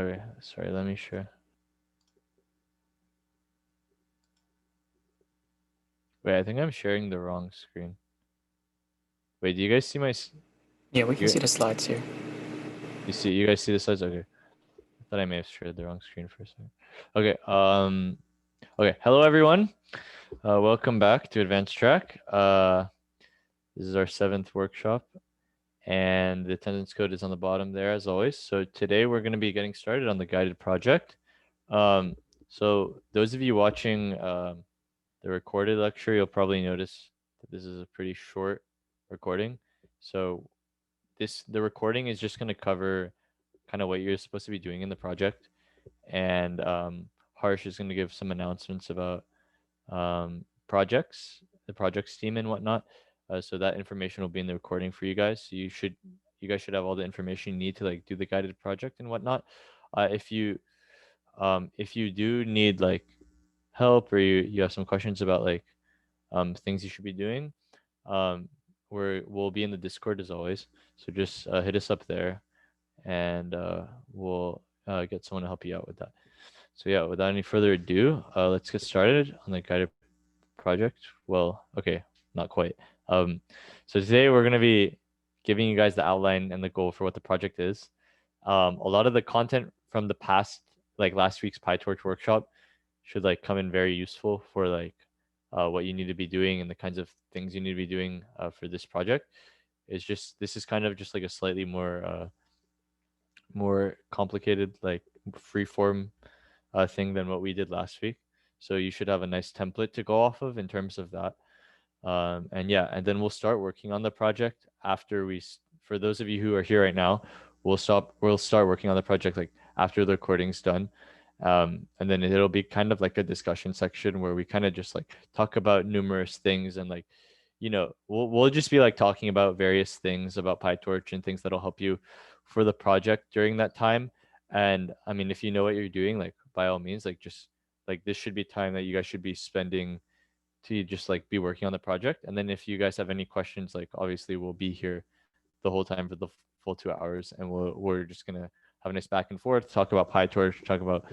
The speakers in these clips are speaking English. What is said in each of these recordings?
Okay, sorry, let me share. Wait, I think I'm sharing the wrong screen. Wait, do you guys see my? Yeah, we can You, see the slides here. you guys see the slides? Okay, I thought I may have shared the wrong screen for a second. Okay, okay. Hello everyone. Welcome back to Advanced Track. This is our 7th workshop, and the attendance code is on the bottom there as always. So today we're going to be getting started on the guided project. So those of you watching the recorded lecture, you'll probably notice that this is a pretty short recording. So the recording is just going to cover kind of what you're supposed to be doing in the project, and Harsh is going to give some announcements about projects, the projects team and whatnot. So that information will be in the recording for you guys. So you guys should have all the information you need to like do the guided project and whatnot. If you do need like help, or you have some questions about like things you should be doing, um, we'll be in the Discord as always. So just hit us up there, and we'll get someone to help you out with that. So yeah, without any further ado, let's get started on the guided project. Well, okay, not quite. So today we're gonna be giving you guys the outline and the goal for what the project is. A lot of the content from the past, like last week's PyTorch workshop, should like come in very useful for like what you need to be doing and the kinds of things you need to be doing for this project. It's just this is kind of just like a slightly more complicated, like free form thing than what we did last week. So you should have a nice template to go off of in terms of that. And yeah, and then we'll start working on the project after for those of you who are here right now, we'll start working on the project like after the recording's done. And then it'll be kind of like a discussion section where we kind of just like talk about numerous things, and like, we'll just be like talking about various things about PyTorch and things that'll help you for the project during that time. And I mean, if you know what you're doing, like by all means, like just like this should be time that you guys should be spending to just like be working on the project. And then if you guys have any questions, like obviously we'll be here the whole time for the full 2 hours, and we're just gonna have a nice back and forth, talk about PyTorch, talk about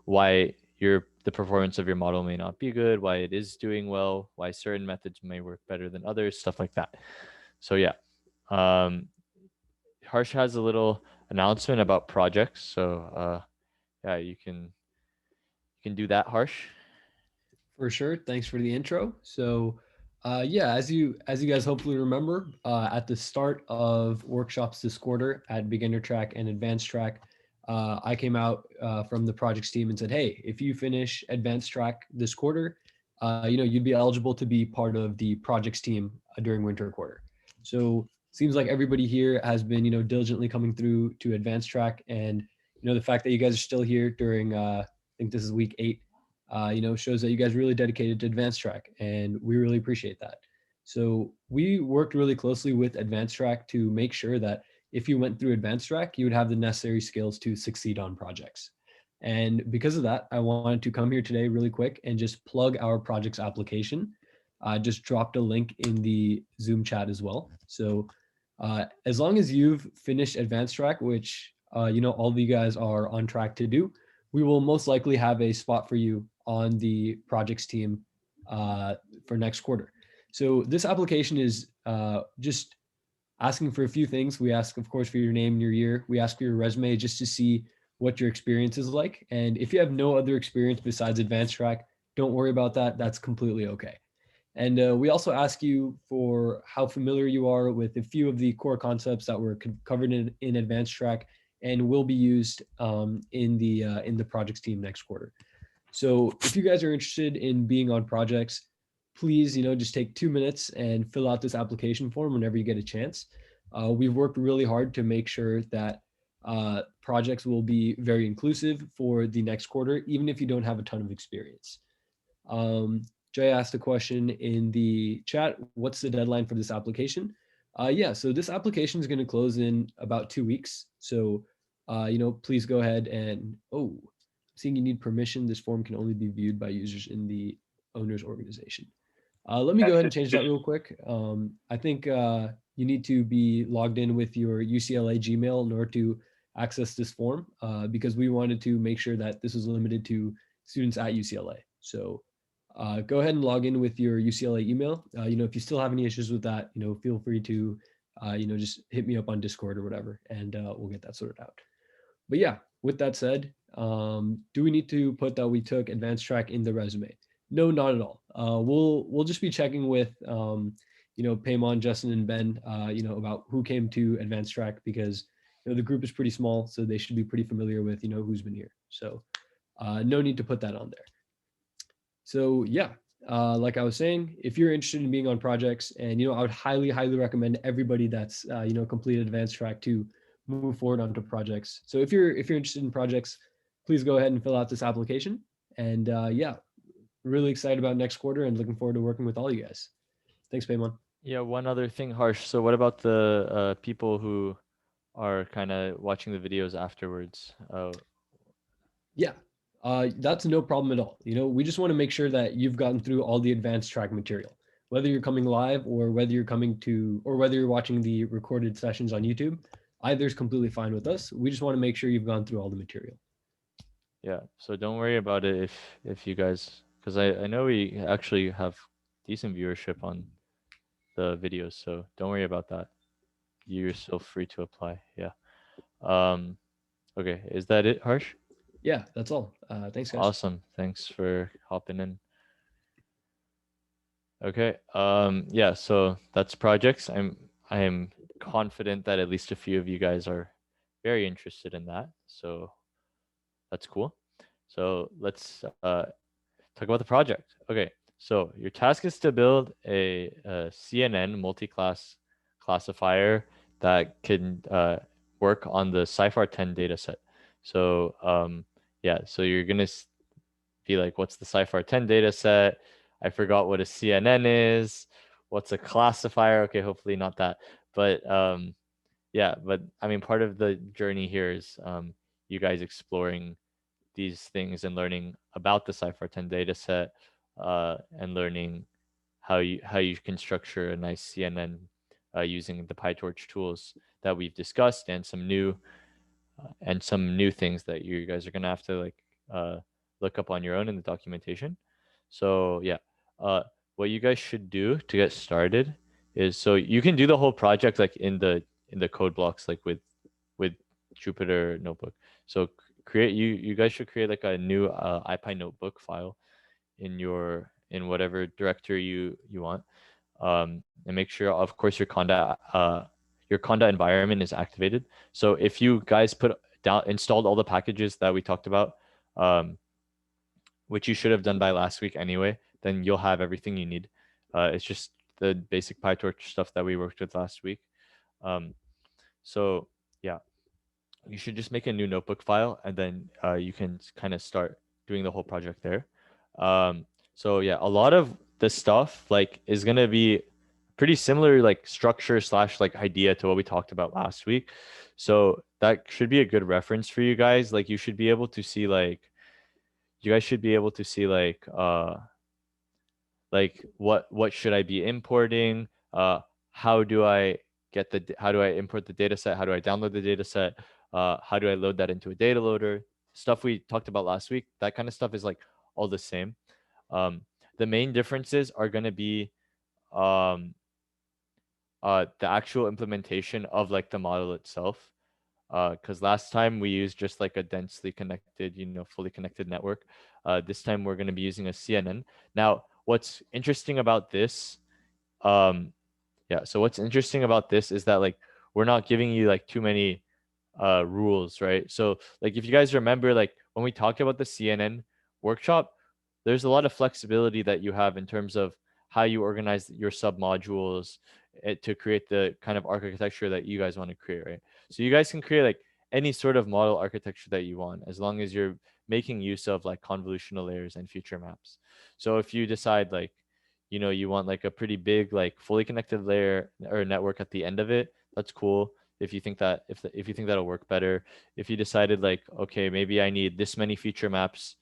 why the performance of your model may not be good, why it is doing well, why certain methods may work better than others, stuff like that. So yeah, Harsh has a little announcement about projects. So yeah, you can do that, Harsh. For sure. Thanks for the intro. So, yeah, as you guys hopefully remember, at the start of workshops this quarter at beginner track and advanced track, I came out from the projects team and said, "Hey, if you finish advanced track this quarter, you'd be eligible to be part of the projects team during winter quarter." So, seems like everybody here has been, diligently coming through to advanced track, and the fact that you guys are still here during, I think this is week 8, shows that you guys are really dedicated to advanced track, and we really appreciate that. So we worked really closely with advanced track to make sure that if you went through advanced track, you would have the necessary skills to succeed on projects. And because of that, I wanted to come here today really quick and just plug our projects application. I just dropped a link in the Zoom chat as well. So as long as you've finished advanced track, which all of you guys are on track to do, we will most likely have a spot for you on the projects team for next quarter. So this application is just asking for a few things. We ask, of course, for your name and your year. We ask for your resume just to see what your experience is like. And if you have no other experience besides advanced track, don't worry about that. That's completely okay. And we also ask you for how familiar you are with a few of the core concepts that were covered in advanced track and will be used in the projects team next quarter. So if you guys are interested in being on projects, please, just take 2 minutes and fill out this application form whenever you get a chance. We've worked really hard to make sure that projects will be very inclusive for the next quarter, even if you don't have a ton of experience. Jay asked a question in the chat, what's the deadline for this application? Yeah, so this application is going to close in about 2 weeks. So, please go ahead and, seeing you need permission, this form can only be viewed by users in the owner's organization. Let me go ahead and change that real quick. I think you need to be logged in with your UCLA Gmail in order to access this form because we wanted to make sure that this was limited to students at UCLA. So go ahead and log in with your UCLA email. If you still have any issues with that, feel free to, just hit me up on Discord or whatever, and we'll get that sorted out. But yeah, with that said, do we need to put that we took advanced track in the resume? No, not at all. We'll just be checking with Paymon, Justin, and Ben, about who came to advanced track because the group is pretty small, so they should be pretty familiar with who's been here. So no need to put that on there. So yeah, like I was saying, if you're interested in being on projects, and I would highly recommend everybody that's completed advanced track to move forward onto projects. So if you're interested in projects, please go ahead and fill out this application. And yeah, really excited about next quarter and looking forward to working with all you guys. Thanks, Paymon. Yeah, one other thing, Harsh. So what about the people who are kind of watching the videos afterwards? Yeah, that's no problem at all. We just want to make sure that you've gotten through all the advanced track material, whether you're coming live or whether you're coming to, or whether you're watching the recorded sessions on YouTube. Either is completely fine with us. We just want to make sure you've gone through all the material. Yeah, so don't worry about it if you guys, because I know we actually have decent viewership on the videos, so don't worry about that. You're still free to apply. Yeah. Um. Okay, is that it, Harsh? Yeah, that's all. Thanks, guys. Awesome. Thanks for hopping in. Okay. Yeah. So that's projects. I am confident that at least a few of you guys are very interested in that. So that's cool. So let's talk about the project. Okay. So your task is to build a CNN multi-class classifier that can work on the CIFAR 10 dataset. So yeah. So you're gonna be like, what's the CIFAR 10 dataset? I forgot what a CNN is. What's a classifier? Okay, hopefully not that. But yeah, but I mean, part of the journey here is you guys exploring these things and learning about the CIFAR 10 dataset and learning how you can structure a nice CNN using the PyTorch tools that we've discussed and some new things that you guys are gonna have to like uh, look up on your own in the documentation. So yeah, what you guys should do to get started is so you can do the whole project like in the code blocks like with Jupyter Notebook. So create you guys should create like a new IPy notebook file in whatever directory you want, and make sure of course your conda environment is activated. So if you guys installed all the packages that we talked about, um, which you should have done by last week anyway, then you'll have everything you need. It's just the basic PyTorch stuff that we worked with last week. Um, so yeah, you should just make a new notebook file, and then you can kind of start doing the whole project there. So yeah, a lot of the stuff like is gonna be pretty similar like structure slash like idea to what we talked about last week. So that should be a good reference for you guys. Like you guys should be able to see like what should I be importing? How do I how do I import the data set? How do I download the data set? How do I load that into a data loader? Stuff we talked about last week. That kind of stuff is like all the same. The main differences are going to be um, the actual implementation of like the model itself. Because last time we used just like a densely connected, fully connected network. This time we're going to be using a CNN. Now, what's interesting about this, yeah. So what's interesting about this is that like we're not giving you like too many rules, right? So like if you guys remember, like when we talked about the CNN workshop, there's a lot of flexibility that you have in terms of how you organize your sub modules to create the kind of architecture that you guys want to create, right? So you guys can create like any sort of model architecture that you want as long as you're making use of like convolutional layers and feature maps. So if you decide like you want like a pretty big like fully connected layer or network at the end of it, that's cool. If you think that if you think that'll work better, if you decided like, okay, maybe I need this many feature maps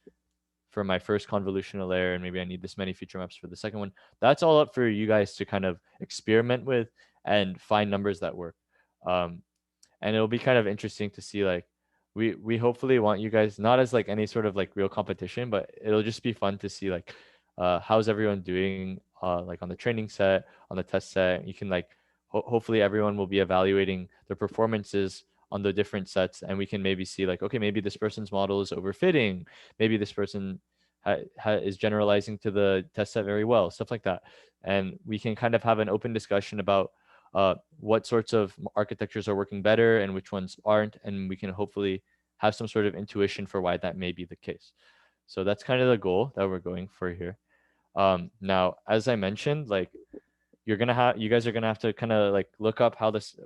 for my first convolutional layer and maybe I need this many feature maps for the second one, that's all up for you guys to kind of experiment with and find numbers that work. um, and it'll be kind of interesting to see like we hopefully want you guys not as like any sort of like real competition, but it'll just be fun to see like how's everyone doing like on the training set, on the test set. You can like hopefully everyone will be evaluating their performances on the different sets, and we can maybe see like, okay, maybe this person's model is overfitting, maybe this person is generalizing to the test set very well, stuff like that. And we can kind of have an open discussion about what sorts of architectures are working better and which ones aren't, and we can hopefully have some sort of intuition for why that may be the case. So that's kind of the goal that we're going for here. Now, as I mentioned, like you guys are gonna have to kind of like look up how this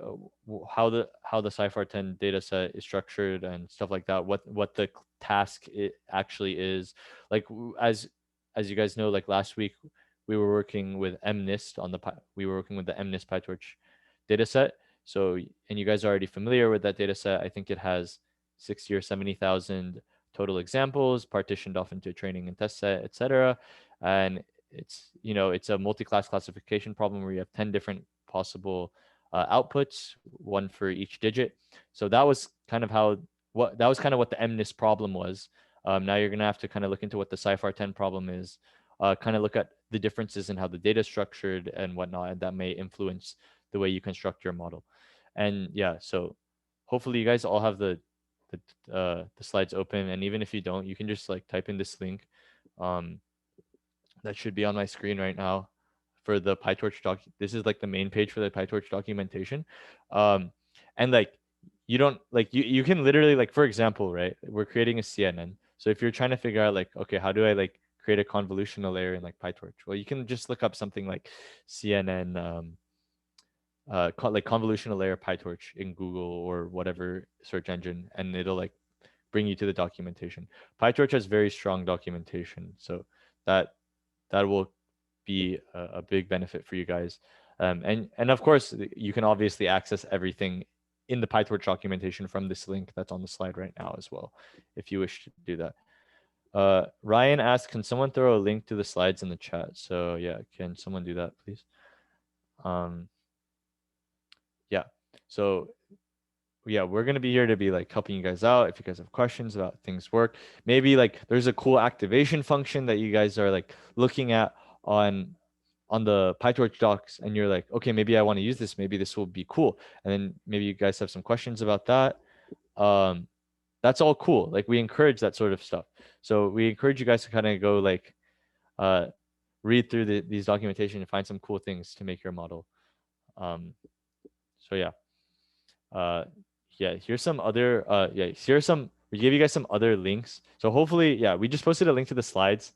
how the Cypher 10 data set is structured and stuff like that, what the task it actually is. Like as you guys know, like last week we were working with MNIST on the we were working with the MNIST PyTorch data set. So, and you guys are already familiar with that data set. I think it has 60 or 70,000 total examples partitioned off into a training and test set, etc. And it's, you know, it's a multi-class classification problem where you have 10 different possible outputs, one for each digit. So that was kind of how that was kind of what the MNIST problem was. Now you're gonna have to kind of look into what the Cypher 10 problem is, kind of look at the differences in how the data is structured and whatnot, and that may influence the way you construct your model. And yeah, so hopefully you guys all have the slides open, and even if you don't, you can just like type in this link. Um, that should be on my screen right now for the PyTorch doc. This is like the main page for the PyTorch documentation. Um, and like you don't like you can literally like, for example, right? We're creating a CNN. So if you're trying to figure out like, okay, how do I like create a convolutional layer in like PyTorch? Well, you can just look up something like CNN like convolutional layer PyTorch in Google or whatever search engine, and it'll like bring you to the documentation. PyTorch has very strong documentation, so that that will be a big benefit for you guys. And of course, you can obviously access everything in the PyTorch documentation from this link that's on the slide right now as well, if you wish to do that. Ryan asked, can someone throw a link to the slides in the chat? So yeah, can someone do that, please? Yeah. So yeah, we're gonna be here to be like helping you guys out. If you guys have questions about things work, maybe like there's a cool activation function that you guys are like looking at on the PyTorch docs, and you're like, okay, maybe I want to use this. Maybe this will be cool. And then maybe you guys have some questions about that. That's all cool. Like we encourage that sort of stuff. So we encourage you guys to kind of go like uh, read through these documentation and find some cool things to make your model. So yeah. Uh, yeah, here's some other here's some, we gave you guys some other links. So hopefully, yeah, we just posted a link to the slides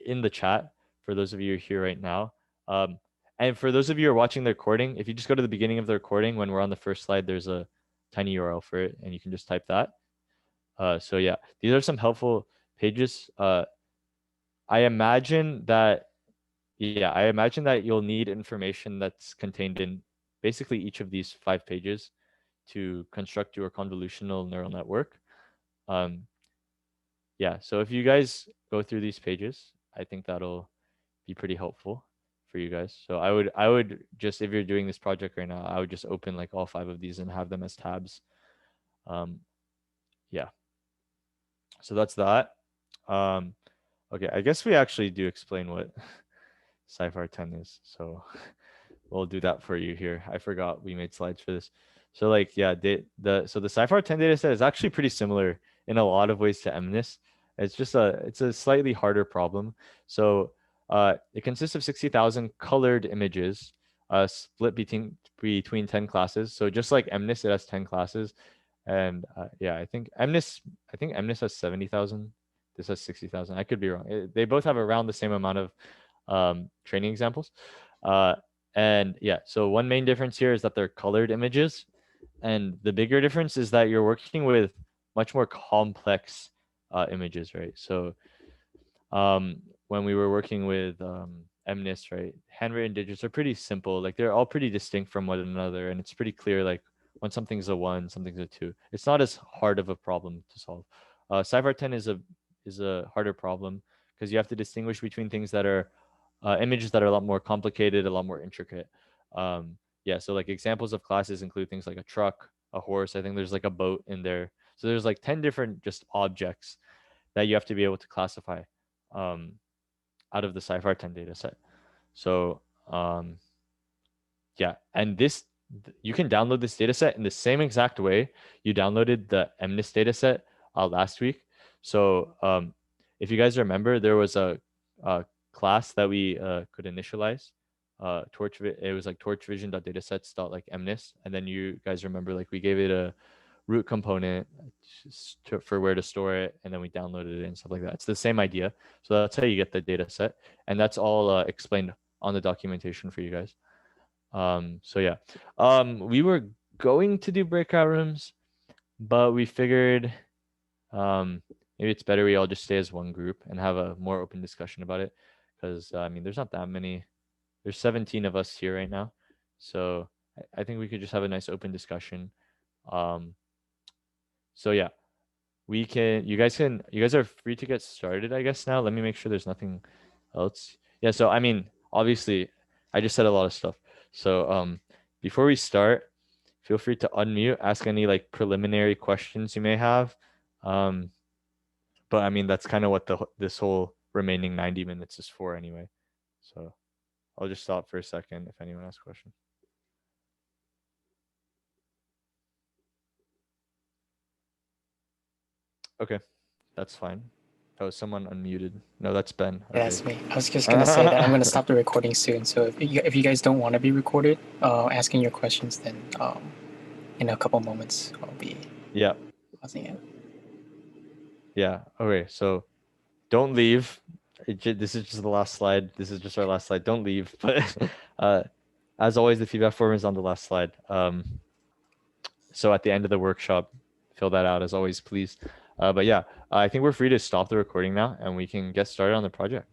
in the chat for those of you here right now. And for those of you who are watching the recording, if you just go to the beginning of the recording when we're on the first slide, there's a tiny URL for it, and you can just type that. So yeah, these are some helpful pages. I imagine that I imagine that you'll need information that's contained in basically each of these 5 pages to construct your convolutional neural network. Yeah, so if you guys go through these pages, I think that'll be pretty helpful for you guys. So I would just, if you're doing this project right now, I would just open like all 5 of these and have them as tabs. Yeah, so that's that. Okay, I guess we actually do explain what Cypher 10 is. So we'll do that for you here. I forgot we made slides for this. So like, yeah, so the Cypher 10 data set is actually pretty similar in a lot of ways to MNIST. It's a slightly harder problem. So it consists of 60,000 colored images split between 10 classes. So just like MNIST, it has 10 classes. And yeah, I think MNIST has 70,000. This has 60,000. I could be wrong. They both have around the same amount of training examples. And yeah, so one main difference here is that they're colored images. And the bigger difference is that you're working with much more complex images, right? So when we were working with MNIST, right, handwritten digits are pretty simple. Like they're all pretty distinct from one another, and it's pretty clear like when something's a 1, something's a 2. It's not as hard of a problem to solve. Cypher 10 is a harder problem because you have to distinguish between things that are images that are a lot more complicated, a lot more intricate. Yeah, so like examples of classes include things like a truck, a horse. I think there's like a boat in there. So there's like 10 different just objects that you have to be able to classify um, out of the Cypher 10 data set. So yeah, and this you can download this data set in the same exact way you downloaded the MNIST data set last week. So if you guys remember, there was a class that we could initialize. It was like torchvision.datasets.like.mnist, and then you guys remember like we gave it a root component for where to store it, and then we downloaded it and stuff like that. It's the same idea. So that's how you get the data set, and that's all explained on the documentation for you guys. So yeah, we were going to do breakout rooms, but we figured maybe it's better we all just stay as one group and have a more open discussion about it, because I mean there's not that many. There's 17 of us here right now, so I think we could just have a nice open discussion. So yeah, you guys are free to get started, I guess. Now let me make sure there's nothing else. Yeah, so I mean obviously I just said a lot of stuff. So before we start, feel free to unmute, ask any like preliminary questions you may have. But I mean that's kind of what this whole remaining 90 minutes is for anyway. So I'll just stop for a second if anyone has questions. Okay, that's fine. Oh, someone unmuted. No, that's Ben. Okay. That's me. I was just gonna say that I'm gonna stop the recording soon. So if you guys don't want to be recorded, asking your questions, then in a couple moments I'll be pausing it. Yeah. Okay. So don't leave. This is just the last slide. This is just our last slide. Don't leave. But as always, the feedback form is on the last slide. So at the end of the workshop, fill that out as always, please. But yeah, I think we're free to stop the recording now and we can get started on the project.